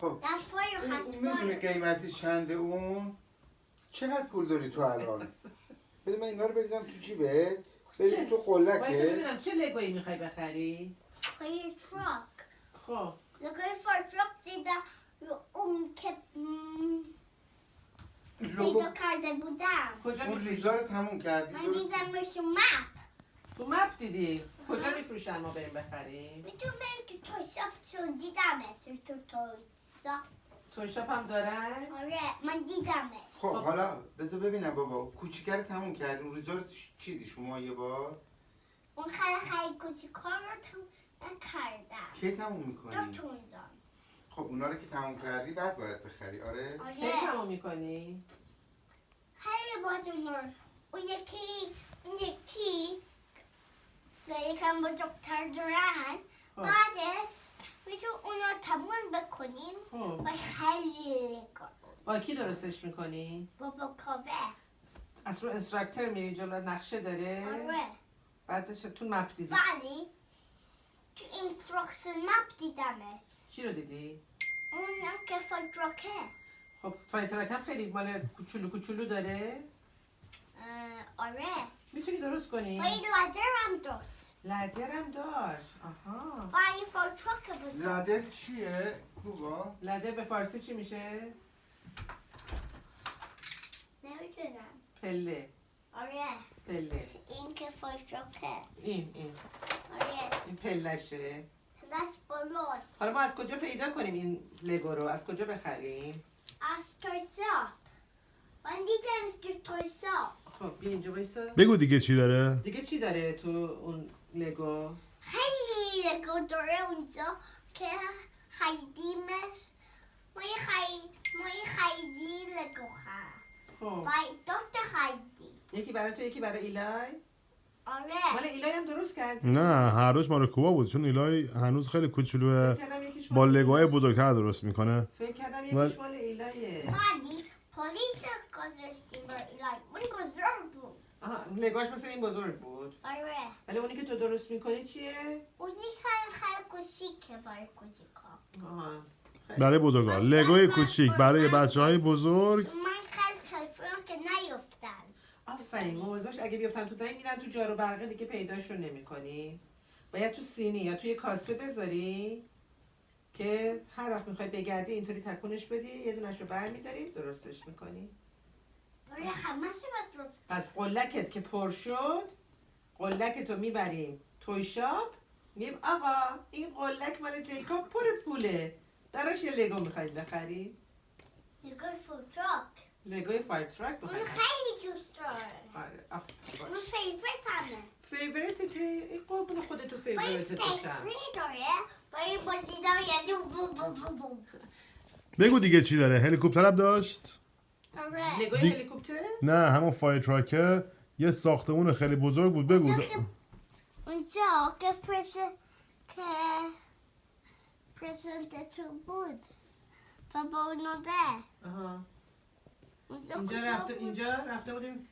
خب That fire has میدونی fire. قیمتش چنده اون؟ چقدر پول داری تو الان؟ بده من اینا رو بریزم تو جیبت بریزم تو وایسا قلکت. ببینم چه لگویی میخوای بخری؟ Fire truck. خب Looking for a truck دیدم که لوگو پیدا کرده بودم. کجا اون میفروشن؟ ریزا رو تموم کردی؟ من دیدمش مپ. تو مپ دیدی؟ کجا میفروشن ما بریم بخریم؟ میتونم بریم تو توی شاپ چون دیدمش تو توی شاپ. توی شاپ هم دارن؟ آره من دیدمش. خب حالا بذار ببینم بابا کوچیکه رو تموم کردی اون ریزا رو چیدی شما یه بار؟ اون خیلی کوچیک‌ها رو تو نکردم. کی تموم میکنی؟ دو تونزان. خب اونا رو که تموم کردی بعد باید بخری آره؟ کی آره. تمام میکنی؟ خیلی باید اون یکی یکم بزرگتر دارن. بعدش میتونم اونا تموم بکنیم خب و خیلی کار. با کی درستش میکنی؟ بابا کاوه. از رو انستراکتور میری جلو نقشه داره؟ آره. بعدش تو مپ دیدی؟ ولی تو اینسترکشن مپ دیدمش. چی رو دیدی؟ اونم که فایتراکه. خب فایترک هم خیلی مال کوچولو کوچولو داره؟ آره. میتونی درست کنی؟ ولی لدرم داشت. لدر هم داشت. آها. ولی فایتراکه بزرگ. زده چیه؟ بابا؟ لدر به فارسی چی میشه؟ نمیدونم. پله. آره. پله. این که فایتراکه. این آره. این پلشه. دست بالاست. حالا ما از کجا پیدا کنیم این لگو رو؟ از کجا بخریم؟ از توی شاپ. من دیدمش تو توی شاپ. خب بیا اینجا وایسا. بگو دیگه چی داره؟ دیگه چی داره تو اون لگو؟ خیلی لگو داره اونجا که خریدیمش. ما یه خیلی لگو خرد. خب و دو تا خریدیم. یکی برای تو یکی برای ایلای؟ آره. مال ایلای هم درست کردی؟ نه هر روز مال کوبا بود چون ایلای هنوز خیلی کوچولوه فکر کردم یکیش با مال لگوهای ایلای. بزرگتر درست میکنه. فکر کردم یکیش مال ایلایه. ولی پلیس گذاشتیم برای ایلای. اون بزرگ بود. آها لگوش مثل این بزرگ بود. آره. ولی اونی که تو درست میکنی چیه؟ اونی خیلی کوچیکه برای کوچیکا. آها. برای بزرگا لگوی کوچیک برای بچهای بزرگ. من خیلی تلفنم که نیفتن. آفرین مواظب باش اگه بیفتن تو زمین میرن تو جارو برقه دیگه پیداشون نمی‌کنی. باید تو سینی یا توی کاسه بذاری که هر وقت میخوای بگردی اینطوری تکونش بدی یه دونش رو برمی‌داری درستش می‌کنی. آره همه شو باید درست. پس قلکت که پر شد قلکتو میبریم توی شاپ میگیم آقا این قلک مال جیکوب پر پوله دراش یه لگو میخواید بخری؟ نگاه فوتراک. لگوی فایر تراک اون بخری؟ خیلی دوست داره. آره آفرین. اون فیوریت همه. فیوریتته این قربون خودتو با این فیوریتت بشم. استیشنی داره. با این بازی داره یه دو بو بو بو بو. بگو دیگه چی داره؟ هلیکوپتر هم داشت؟ آره. لگوی دی- هلیکوپتر؟ نه همون فایر تراکه یه ساختمون خیلی بزرگ بود. بگو اونجا که پرزنت تو بود. و با اونو ده. آها. اونجا اینجا کجا رفته بود؟ اینجا رفته بودیم